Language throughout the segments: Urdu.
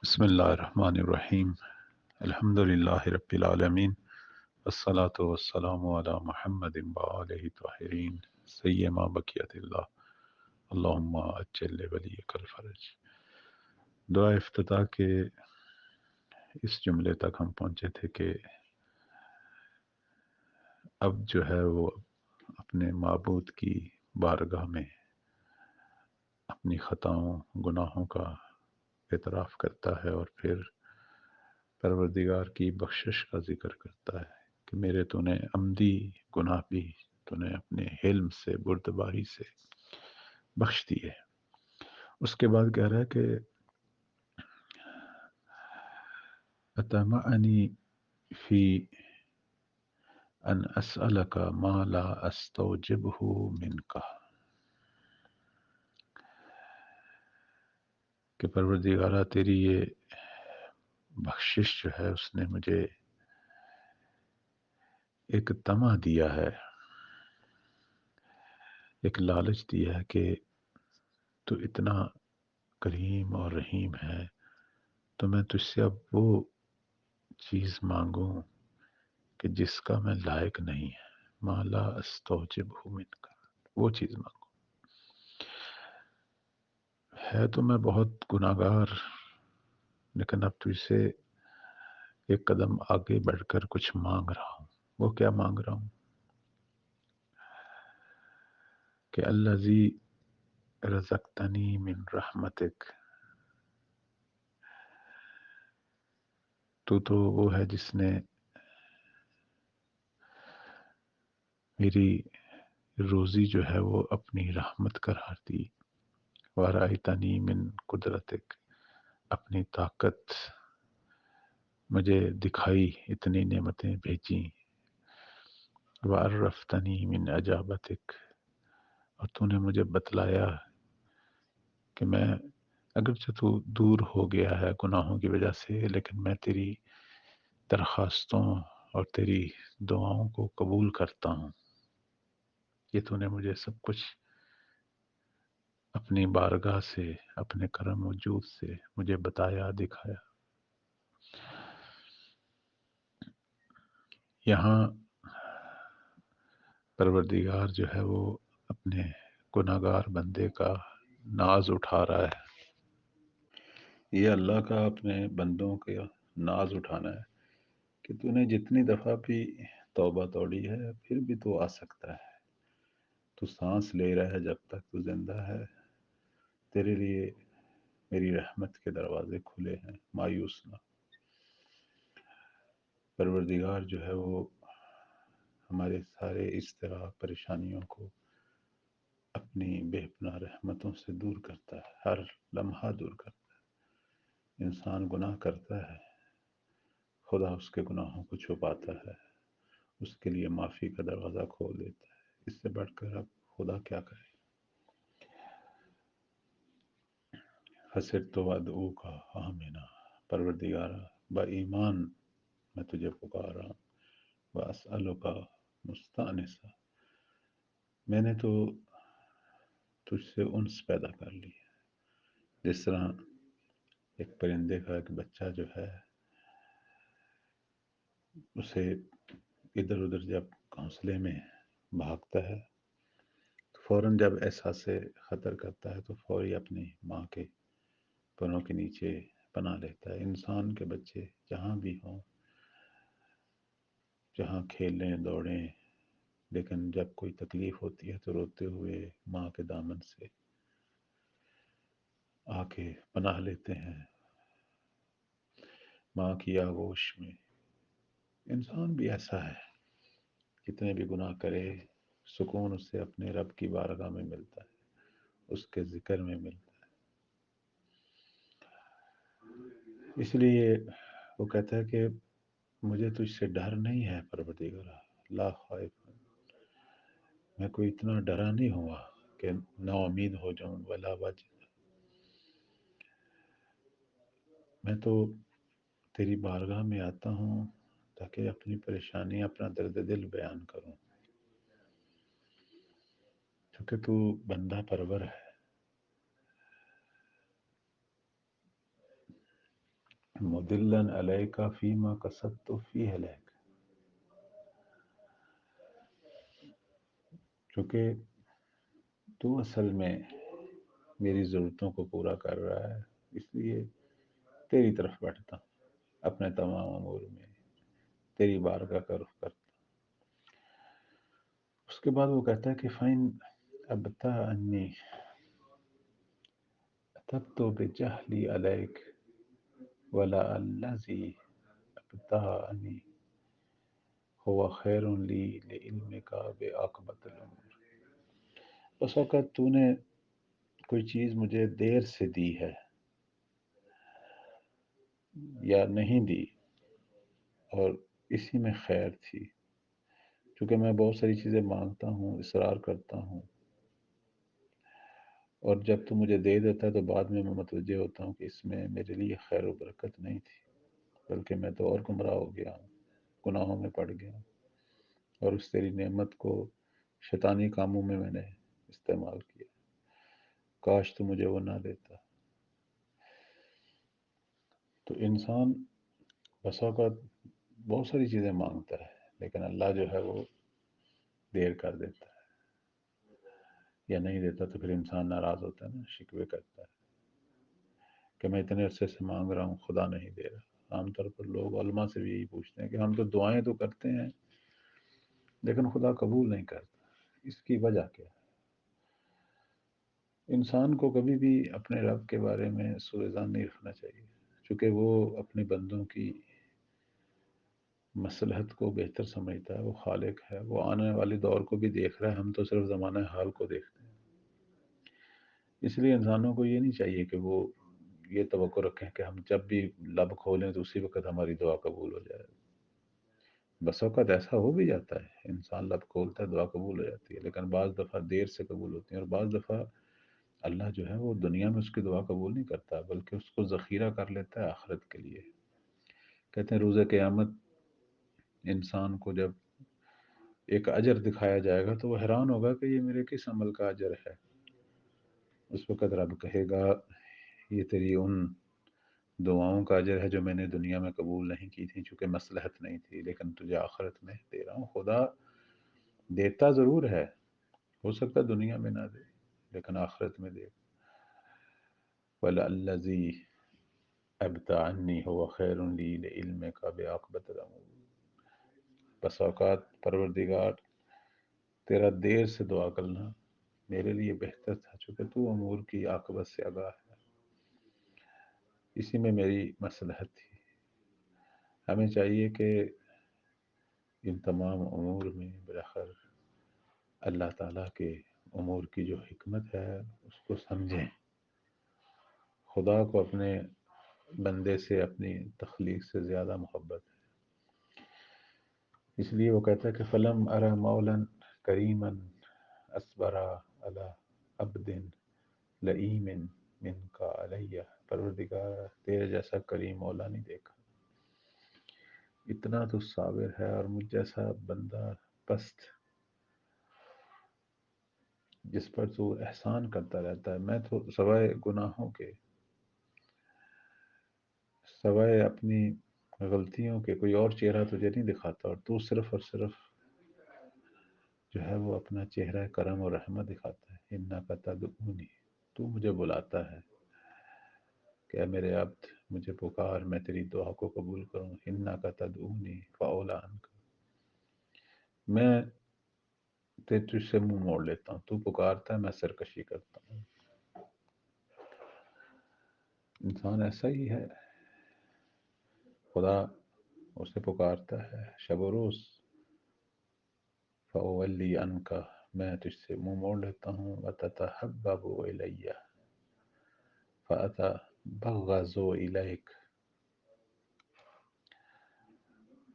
بسم اللہ الرحمن الرحیم الحمد للہ رب العالمین والصلاة والسلام علی محمد وآلہ الطاہرین سیما بقیت اللہ اللہم اجل ولیک الفرج۔ دعا افتتاح کے اس جملے تک ہم پہنچے تھے کہ اب جو ہے وہ اپنے معبود کی بارگاہ میں اپنی خطاؤں گناہوں کا اعتراف کرتا ہے اور پھر پروردگار کی بخشش کا ذکر کرتا ہے کہ میرے تو نے عمدی گناہ بھی تو نے اپنے حلم سے بردباری سے بخش دیے۔ اس کے بعد کہہ رہا ہے کہ اطمعنی فی ان اسألک ما لا استوجبہ منک، کہ پروردگارہ تیری یہ بخشش جو ہے اس نے مجھے ایک طمع دیا ہے، ایک لالچ دیا ہے کہ تو اتنا کریم اور رحیم ہے تو میں تجھ سے اب وہ چیز مانگوں کہ جس کا میں لائق نہیں ہے، ما لا استوجبہ منک، وہ چیز مانگوں۔ ہے تو میں بہت گناہگار، لیکن اب تجھ سے ایک قدم آگے بڑھ کر کچھ مانگ رہا ہوں۔ وہ کیا مانگ رہا ہوں؟ کہ الذی رزقتنی من رحمتک، تو وہ ہے جس نے میری روزی جو ہے وہ اپنی رحمت قرار دی، وَرَأَيْتَنِی مِن قدرتک، اپنی طاقت مجھے دکھائی، اتنی نعمتیں بھیجیں، وَعَرَّفْتَنِی مِن عَجَابَتک، اور تو نے مجھے بتلایا کہ میں اگرچہ تو دور ہو گیا ہے گناہوں کی وجہ سے، لیکن میں تیری درخواستوں اور تیری دعاؤں کو قبول کرتا ہوں۔ یہ تو نے مجھے سب کچھ اپنی بارگاہ سے، اپنے کرم و جود سے مجھے بتایا، دکھایا۔ یہاں پروردگار جو ہے وہ اپنے گناہگار بندے کا ناز اٹھا رہا ہے۔ یہ اللہ کا اپنے بندوں کا ناز اٹھانا ہے کہ تو نے جتنی دفعہ بھی توبہ توڑی ہے پھر بھی تو آ سکتا ہے، تو سانس لے رہا ہے، جب تک تو زندہ ہے، تیرے لیے میری رحمت کے دروازے کھلے ہیں، مایوس نہ۔ پروردگار جو ہے وہ ہمارے سارے اضطراب پریشانیوں کو اپنی بے پناہ رحمتوں سے دور کرتا ہے، ہر لمحہ دور کرتا ہے۔ انسان گناہ کرتا ہے، خدا اس کے گناہوں کو چھپاتا ہے، اس کے لیے معافی کا دروازہ کھول دیتا ہے۔ اس سے بڑھ کر اب خدا کیا کرے؟ حسرت وادعو کا آمینہ، پروردگارہ با ایمان میں تجھے پکار رہا ہوں، واسألک مستانسہ، میں نے تو تجھ سے انس پیدا کر لی ہے، جس طرح ایک پرندے کا ایک بچہ جو ہے اسے ادھر ادھر جب گھونسلے میں بھاگتا ہے تو فوراً جب احساس خطر کرتا ہے تو فوری اپنی ماں کے پروں کے نیچے پناہ لیتا ہے۔ انسان کے بچے جہاں بھی ہوں، جہاں کھیلیں دوڑیں، لیکن جب کوئی تکلیف ہوتی ہے تو روتے ہوئے ماں کے دامن سے آ کے پناہ لیتے ہیں، ماں کی آغوش میں۔ انسان بھی ایسا ہے، کتنے بھی گناہ کرے سکون اسے اپنے رب کی بارگاہ میں ملتا ہے، اس کے ذکر میں ملتا ہے۔ اس لیے وہ کہتا ہے کہ مجھے تجھ سے ڈر نہیں ہے پروردگارہ، لا خائف، میں کوئی اتنا ڈرا نہیں ہوا کہ نا امید ہو جاؤں، ولا وجہ، میں تو تیری بارگاہ میں آتا ہوں تاکہ اپنی پریشانی، اپنا درد دل بیان کروں، کیونکہ تو بندہ پرور ہے۔ مدلن علیک فیما قصدت فیہ لک، چونکہ تو اصل میں میری ضرورتوں کو پورا کر رہا ہے، اس لیے تیری طرف بڑھتا ہوں، اپنے تمام امور میں تیری بارگاہ کا رخ کرتا ہوں۔ اس کے بعد وہ کہتا ہے کہ فَإِنْ أَبْطَأَنِّي أَتَبْتُ بِجَهْلِي عَلَيْكَ وَلَعَلَّذِي أَبْطَأَنِي هُوَ خَيْرٌ لِي لِعِلْمِكَ بِعَاقِبَةِ الْأُمُورِ۔ بس وقت تو نے کوئی چیز مجھے دیر سے دی ہے یا نہیں دی، اور اسی میں خیر تھی، چونکہ میں بہت ساری چیزیں مانگتا ہوں، اصرار کرتا ہوں، اور جب تو مجھے دے دیتا ہے تو بعد میں متوجہ ہوتا ہوں کہ اس میں میرے لیے خیر و برکت نہیں تھی، بلکہ میں تو اور گمراہ ہو گیا ہوں، گناہوں میں پڑ گیا ہوں، اور اس تیری نعمت کو شیطانی کاموں میں نے استعمال کیا، کاش تو مجھے وہ نہ دیتا۔ تو انسان بس اوقات بہت ساری چیزیں مانگتا ہے، لیکن اللہ جو ہے وہ دیر کر دیتا ہے یا نہیں دیتا، تو پھر انسان ناراض ہوتا ہے نا، شکوے کرتا ہے کہ میں اتنے عرصے سے مانگ رہا ہوں، خدا نہیں دے رہا۔ عام طور پر لوگ علماء سے بھی یہی پوچھتے ہیں کہ ہم تو دعائیں تو کرتے ہیں لیکن خدا قبول نہیں کرتا، اس کی وجہ کیا ہے؟ انسان کو کبھی بھی اپنے رب کے بارے میں سوء ظن نہیں رکھنا چاہیے، چونکہ وہ اپنے بندوں کی مصلحت کو بہتر سمجھتا ہے، وہ خالق ہے، وہ آنے والے دور کو بھی دیکھ رہا ہے، ہم تو صرف زمانہ حال کو دیکھتے ہیں۔ اس لیے انسانوں کو یہ نہیں چاہیے کہ وہ یہ توقع رکھیں کہ ہم جب بھی لب کھولیں تو اسی وقت ہماری دعا قبول ہو جائے۔ بس اوقات ایسا ہو بھی جاتا ہے، انسان لب کھولتا ہے دعا قبول ہو جاتی ہے، لیکن بعض دفعہ دیر سے قبول ہوتی ہے، اور بعض دفعہ اللہ جو ہے وہ دنیا میں اس کی دعا قبول نہیں کرتا، بلکہ اس کو ذخیرہ کر لیتا ہے آخرت کے لیے۔ کہتے ہیں روز قیامت انسان کو جب ایک اجر دکھایا جائے گا تو وہ حیران ہوگا کہ یہ میرے کس عمل کا اجر ہے۔ اس وقت رب کہے گا یہ تیری ان دعاؤں کا اجر ہے جو میں نے دنیا میں قبول نہیں کی تھی، چونکہ مصلحت نہیں تھی، لیکن تجھے آخرت میں دے رہا ہوں۔ خدا دیتا ضرور ہے، ہو سکتا ہے دنیا میں نہ دے لیکن آخرت میں دے۔ وَلَعَلَّذِي أَبْطَأَ عَنِّي هُوَ خَيْرٌ لِي لِعِلْمِكَ بِعَاقِبَةِ الْأُمُورِ۔ بس اوقات پروردگار تیرا دیر سے دعا کرنا میرے لیے بہتر تھا، چونکہ تو امور کی عاقبت سے آگاہ ہے، اسی میں میری مصلحت تھی۔ ہمیں چاہیے کہ ان تمام امور میں بالآخر اللہ تعالیٰ کے امور کی جو حکمت ہے اس کو سمجھیں۔ خدا کو اپنے بندے سے اپنی تخلیق سے زیادہ محبت ہے، اس لیے وہ کہتا ہے کہ فلم ارى مولا کریما اصبر علی عبد لئیم منک علیہ۔ پروردگار تیرے جیسا کریم مولا نہیں دیکھا، اتنا تو صابر ہے، اور مجھ جیسا بندہ پست جس پر تو احسان کرتا رہتا ہے۔ میں تو سوائے گناہوں کے، سوائے اپنی غلطیوں کے کوئی اور چہرہ تجھے نہیں دکھاتا، اور تو صرف اور صرف جو ہے وہ اپنا چہرہ کرم اور رحمت دکھاتا ہے۔ انک تدعونی، تو مجھے بلاتا ہے کہ اے میرے عبد مجھے پکار، میں تیری دعا کو قبول کروں۔ انک تدعونی فاولی عنک، میں تجھ سے منہ موڑ لیتا ہوں، تو پکارتا ہے میں سرکشی کرتا ہوں۔ انسان ایسا ہی ہے، خدا اسے پکارتا ہے شب و روز، فاولی عنک، میں تجھ سے منہ موڑ لیتا ہوں۔ وتتحبب الی فاتبغض الیک،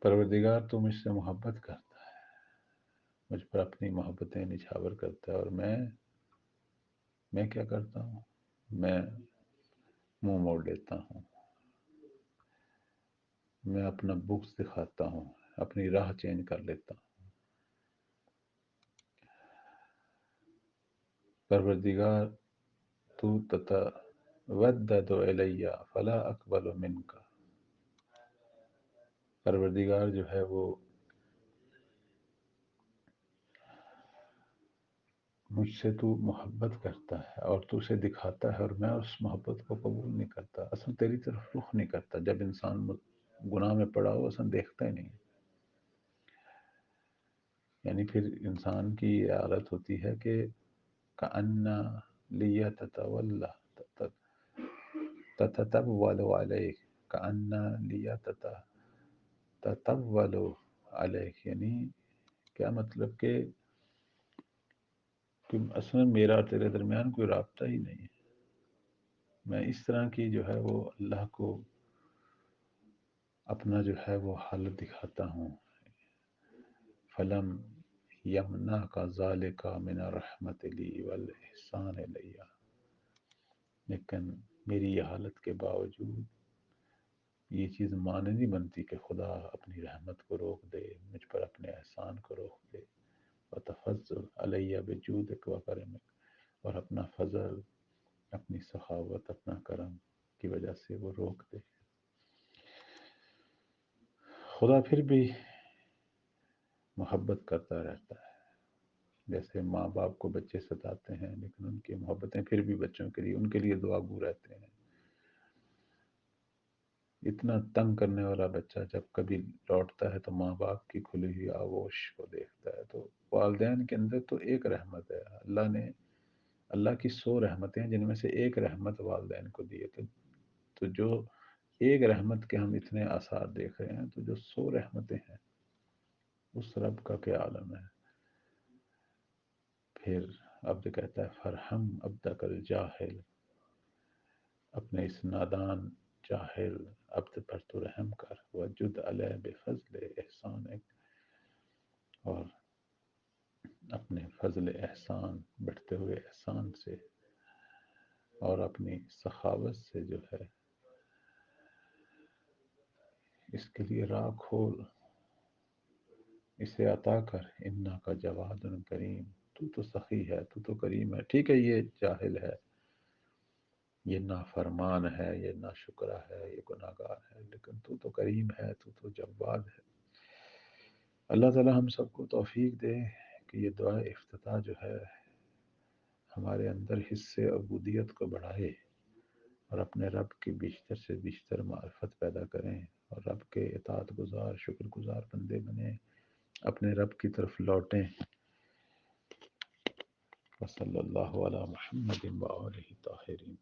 پروردگار تو مجھ سے محبت کرتا ہے، مجھ پر اپنی محبتیں نچھاور کرتا ہے، اور میں کیا کرتا ہوں؟ میں منہ موڑ لیتا ہوں، میں اپنا بغض دکھاتا ہوں، اپنی راہ چینج کر لیتا ہوں۔ پروردگار تو تتودد الی فلا اقبل منک، پروردگار جو ہے وہ مجھ سے تو محبت کرتا ہے اور تو اسے دکھاتا ہے، اور میں اس محبت کو قبول نہیں کرتا، اصلا تیری طرف رخ نہیں کرتا۔ جب انسان گناہ میں پڑا ہو اصلا دیکھتا ہی نہیں، یعنی پھر انسان کی یہ حالت ہوتی ہے کہ کأن لیا تتطول علیک، کأن لیا تتطول علیک، یعنی کیا مطلب کہ اصلا میرا اور تیرے درمیان کوئی رابطہ ہی نہیں ہے، میں اس طرح کی جو ہے وہ اللہ کو اپنا جو ہے وہ حالت دکھاتا ہوں۔ فلم یمنعک ذالک من الرحمت لی والاحسان الی، لیکن میری یہ حالت کے باوجود یہ چیز معنی نہیں بنتی کہ خدا اپنی رحمت کو روک دے، مجھ پر اپنے احسان کو روک دے، وتفضل علی بجودک و کرمک، اور اپنا فضل، اپنی سخاوت، اپنا کرم کی وجہ سے وہ روک دے۔ خدا پھر بھی محبت کرتا رہتا ہے، جیسے ماں باپ کو بچے ستاتے ہیں لیکن ان کی محبتیں پھر بھی بچوں کے لیے، ان کے لیے دعا گو رہتے ہیں۔ اتنا تنگ کرنے والا بچہ جب کبھی لوٹتا ہے تو ماں باپ کی کھلی ہوئی آغوش کو دیکھتا ہے، تو والدین کے اندر تو ایک رحمت ہے، اللہ کی 100 رحمتیں ہیں جن میں سے ایک رحمت والدین کو دی ہے، تو جو ایک رحمت کے ہم اتنے آثار دیکھ رہے ہیں، تو جو 100 رحمتیں ہیں اس رب کا کیا عالم ہے۔ پھر عبد کہتا ہے فرحم عبدک الجاہل، اپنے اس نادان جاہل عبد پر تو رحم کر، وجد علیہ بفضل احسانک، اور اپنے فضل احسان، بڑھتے ہوئے احسان سے اور اپنی سخاوت سے جو ہے اس کے لیے راہ کھول، اسے عطا کر، انا کا جواد کریم، تو سخی ہے، تو کریم ہے۔ ٹھیک ہے یہ جاہل ہے، یہ نافرمان ہے، یہ ناشکرہ ہے، یہ گناہگار ہے، لیکن تو کریم ہے، تو جواد ہے۔ اللہ تعالی ہم سب کو توفیق دے کہ یہ دعا افتتاح جو ہے ہمارے اندر حص عبودیت کو بڑھائے، اور اپنے رب کی بیشتر سے بیشتر معرفت پیدا کریں، اور رب کے اطاعت گزار، شکر گزار بندے بنیں، اپنے رب کی طرف لوٹیں۔ وصلی اللہ علی محمد وآلہ طاہرین۔